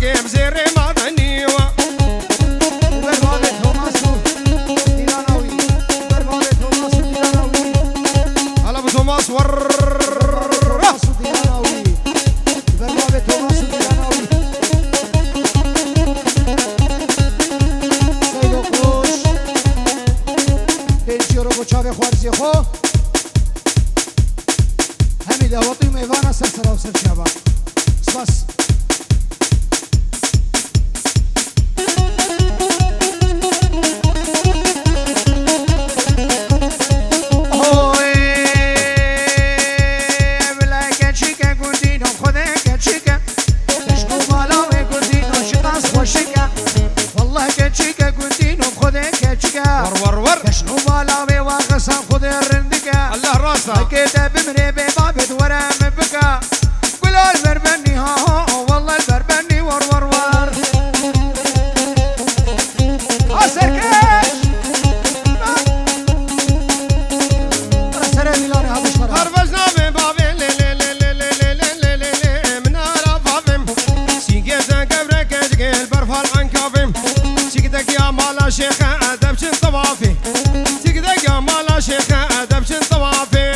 كيم زيري مدني بربابي توماسو ديلاناوي بربابي توماسو ديلاناوي هلا ابو توماس ور توماسو ديلاناوي بربابي توماسو ديلاناوي سيدو قروش بنجيرو بچاوي خوارزي خو همي دهوطي ميوانا سرسرا و سرشابا سپاس ور ور شنو بالاوي واغسان خذ الرندقة الله راسها كده بمري ببابد ورا مبكى قول البربني ها والله البربني ور ور ور عسركش سرني لاري هذا اشترى هربزنا ببابي لي لي لي لي لي لي لي لي لي من عرفافم سيجيزا قبرك اجقل برفال عن كافم سيقدك يا مالا شيخة ادب شن طوافي سيقدك يا مالا شيخة ادب شن طوافي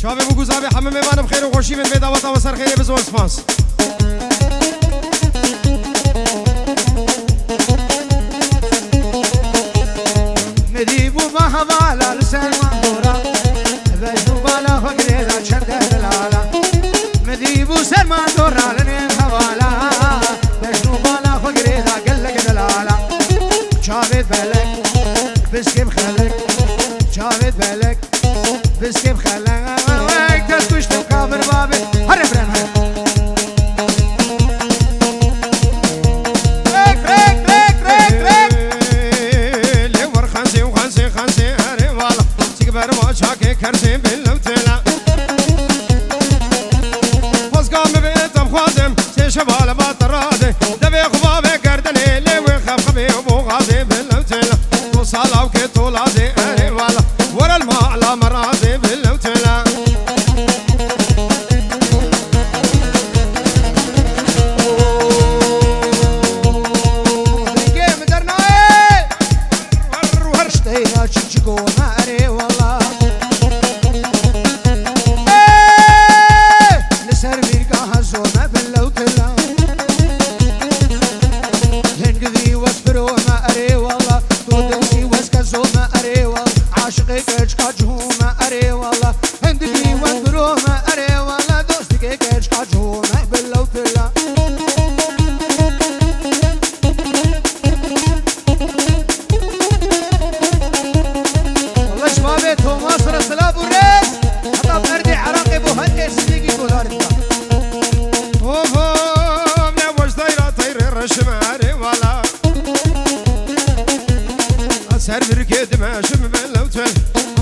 شباب بگو زابی همه میوانم خیر و خوشی من به دعوت و سر خیلی بزرگ سپاس مديبو بهوالا لسلمان دورا بجنو بالا فقريدا شنده دلالا مديبو سلمان دورا لنين هوالا بجنو بالا فقريدا قلق دلالا شافت بالك بسكب خلك شافت بالك بسكب خلك تسكشت كافر بابي هرب رنها کرسی بلو تلا باز قام بیتم خوازم سه شبال با تراده سر بركد ماشم بلوتل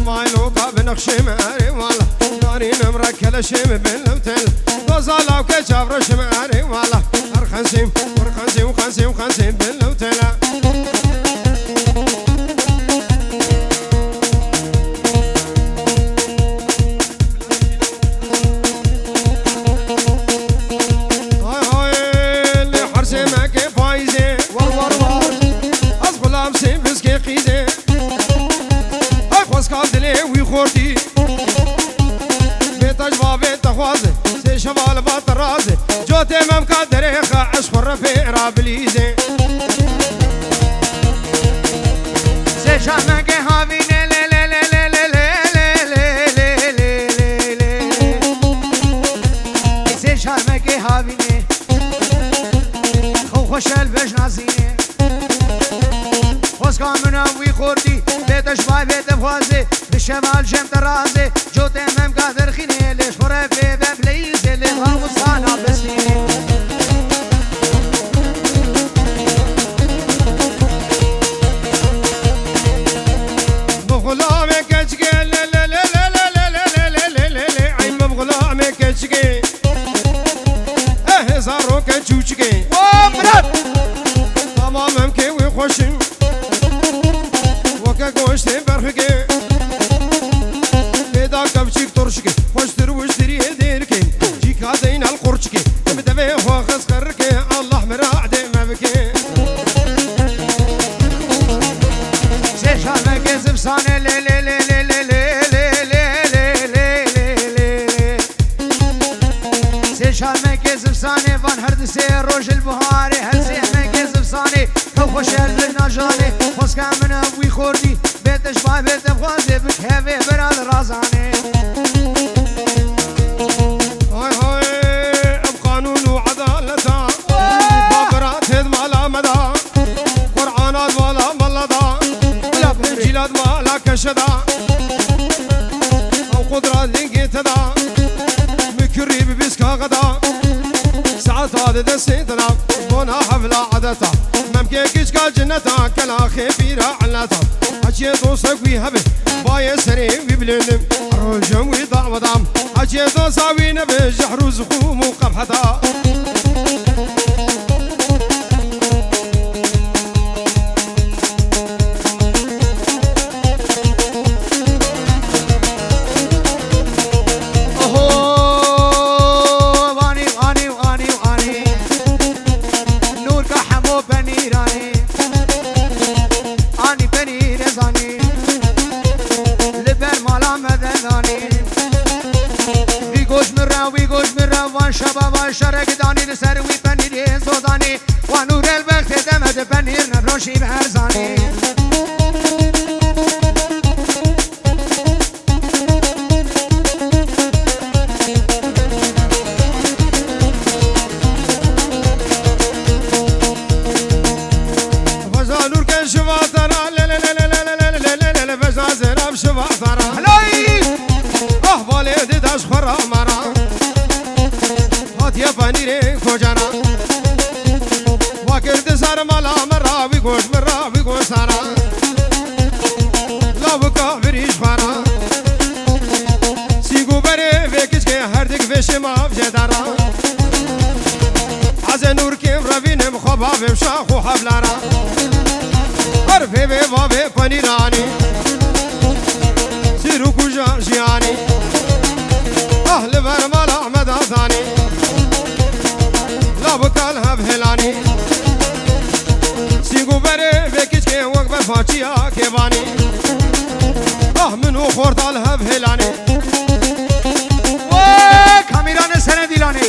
ما يلوقا بنخشم عري والله ناري نمرك كلشم بلوتل دوزالا وكجاب رشم عري والله ارخنسيم ورخنسيم وخنسيم وخنسيم بلوتل خوردی بیتاج با بیت خوازه سی شمال بات رازه جو تمام قدر خاش خور في رابليزه سی شمال که هاوینه ل ل ل ل ل ل ل سی شمال که هاوینه خو خوشل بش نازینه خوز کامنا وی خوردی بیتاج با بیت خوازه بشمال جم درازه جو تمام قادر خيني ليش خرا في باب ليز اللي هم وصانا بسنين بغلامك اشقي لا لا لا لا لا لا لا لا لا لا عيم بغلامك اشقي زاروك تشوشقي ومرد تمام مكوي خوشم وكا قوشت برخقي ترشكي خوشتر وشتري ديركي جيك هذين القرشكي مدبي خوخس خركي الله مراعدي ما بكي سيشال مكيز بساني لي لي لي لي لي لي لي لي لي سيشال مكيز بساني فان هرد سي روج البهاري هل سي مكيز بساني كو خوش البناجاني خوش كامنا وي خوردي بيتش باي بيت بخوازي بكهفي برال رازاني شدا او قدرة لنقيت دا مكري ببسكا غدا ساعات هذا دستنا بونا حفلة عدتا ممكن كشكا جنتا كلا خفيرة علتا حجي دوسك ويهبه باي سري ويبلنم رجم ويضع ودام حجي دوسا وينبه جحر زخوم وقبحتا شباب شرق داني لسر وي بنير زوداني ونور الوقت دمد بنير نبروشي بهرزاني فزانور كان شباطرة لا لا لا لا لا لا لا لا فزازر شباطرة هلاي أهبالي داش خرا مرا يا فانيري كوجانا واكرد سار مالا مرا بيغوش سارا لا بكا بريش فارا سيغو بري فيكش كي هردك فيش ما بجدارا عزي نور كيم رافين مخبا بمشاخو حبلارا عرفي بابي فانيراني سيرو كوجا جياني أهل برمالا مدى ثاني بكالها بهلاني سيقو بري بكيش كي وقبل فاتشيا كيباني منو خورتالها بهلاني كاميران سنة ديلاني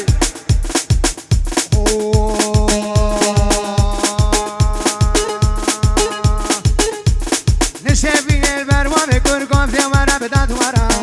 نشبين البرمان كركم في مرة بدات مرة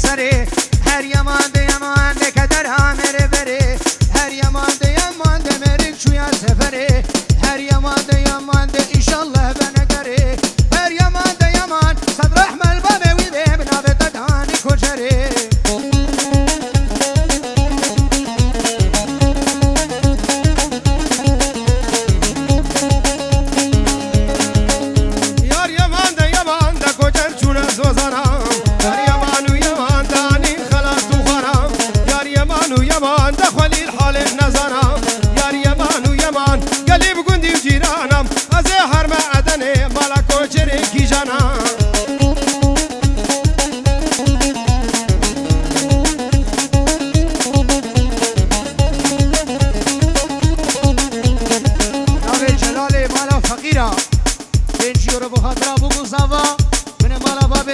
سری هر یمان ده یمان ده کدر همه بره هر یمان ده یمان ده مریک چویا سفره هر یمان ده یمان ده ایشالله بنگره هر یمان ده یمان صد رحمه البابه ویده بنابه تدهانی کجره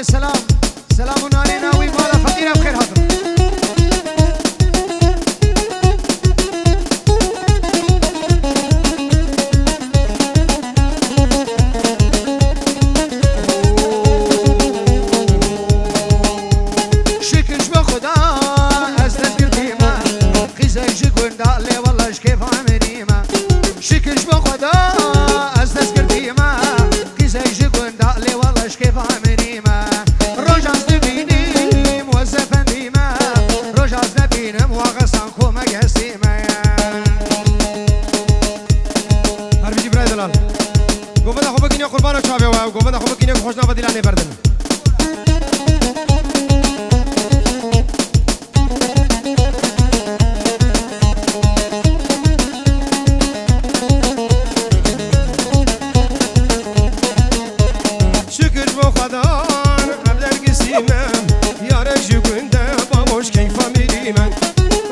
سلام سلام علينا ومالا فقيرة بخير حاضر شكرش بخدا أزدد بالقيمة خيزك شكون دالي والله كيف عمريمة شكرش بخدا أزدد بالقيمة خيزك شكون دالي والله كيف عمريمة قربان شابه و گوبند خوب کینه خوشنا بدیلانه بردن شکر بو خدا قبل قسیمم یار جگونده باوش کیفا میریم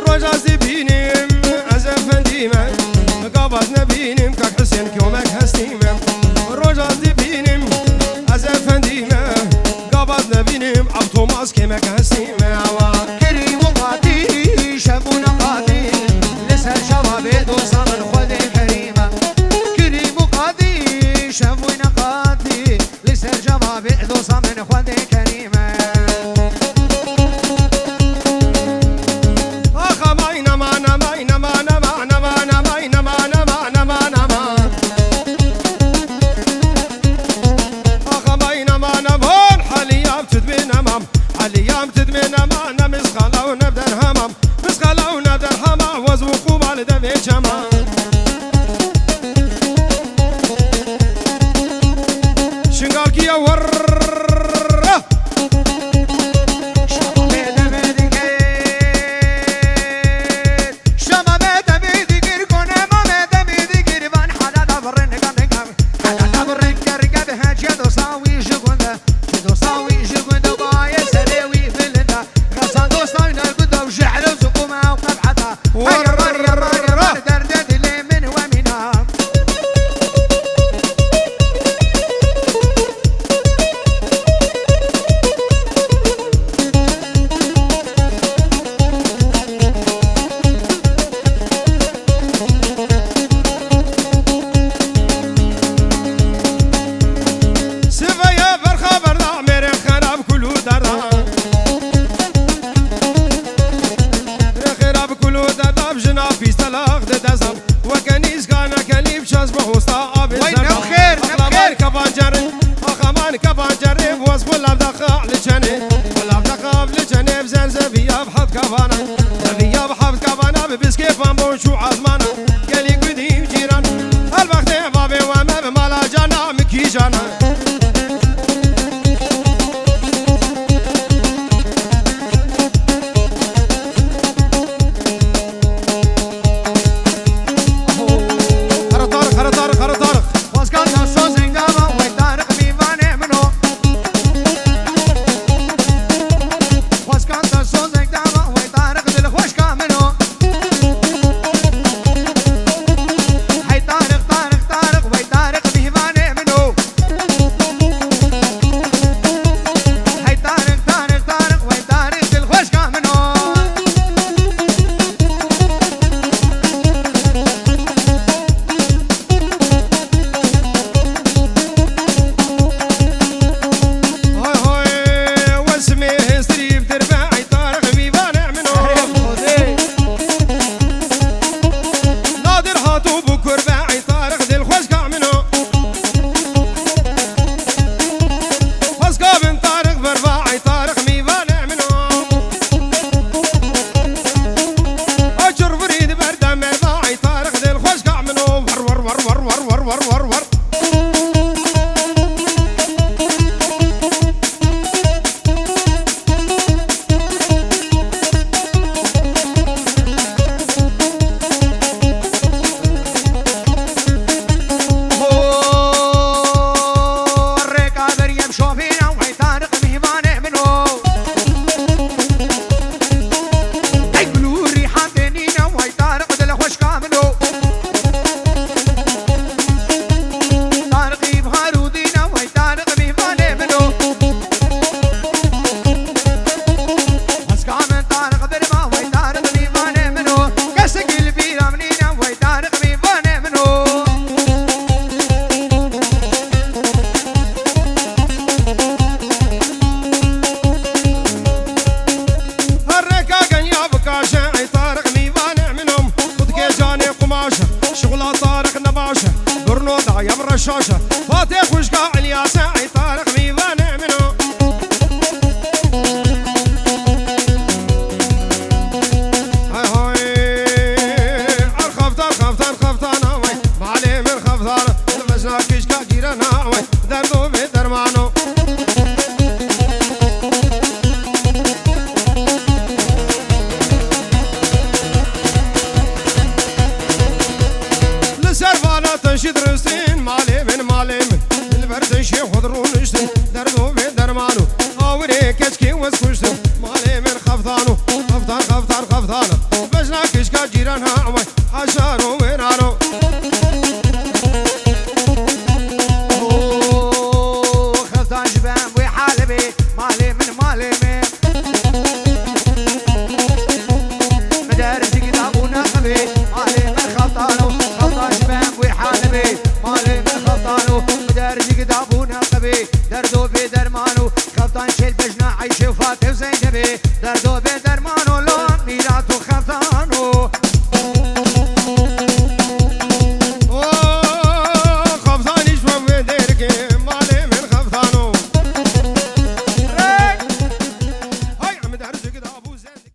روزاز بینیم از افندیم قابض نبینیم که حسین کمک هستیم روزاز بینیم از افندیم قابض نبینیم ابتوماس کمک هستیم کریم و قاتی شبون قاتی لسر شباب دوستان خود کریمه کریم و قاتی شبون قاتی لسر شباب دوستان خود کریمه آخا ماینه مانه ماینه مانه مانه مانه ماینه مانه مانه مانه مانه آخا ماینه مانه مون حالیام تدمین امام حالیام تدمین امان مسخاله و نبدر همام مسخاله و نبدر همام وزوقو بالده بیچما شنگارگیه ور الرشاشة فاتح وشقا الياسة اي طارق ميوان منو هاي هاي الخفتان هاوي معلي من خفتان لبسنا كشكا جيران هاوي دردو بدرمانو تنشد رستين مالي من البرد شي خضرو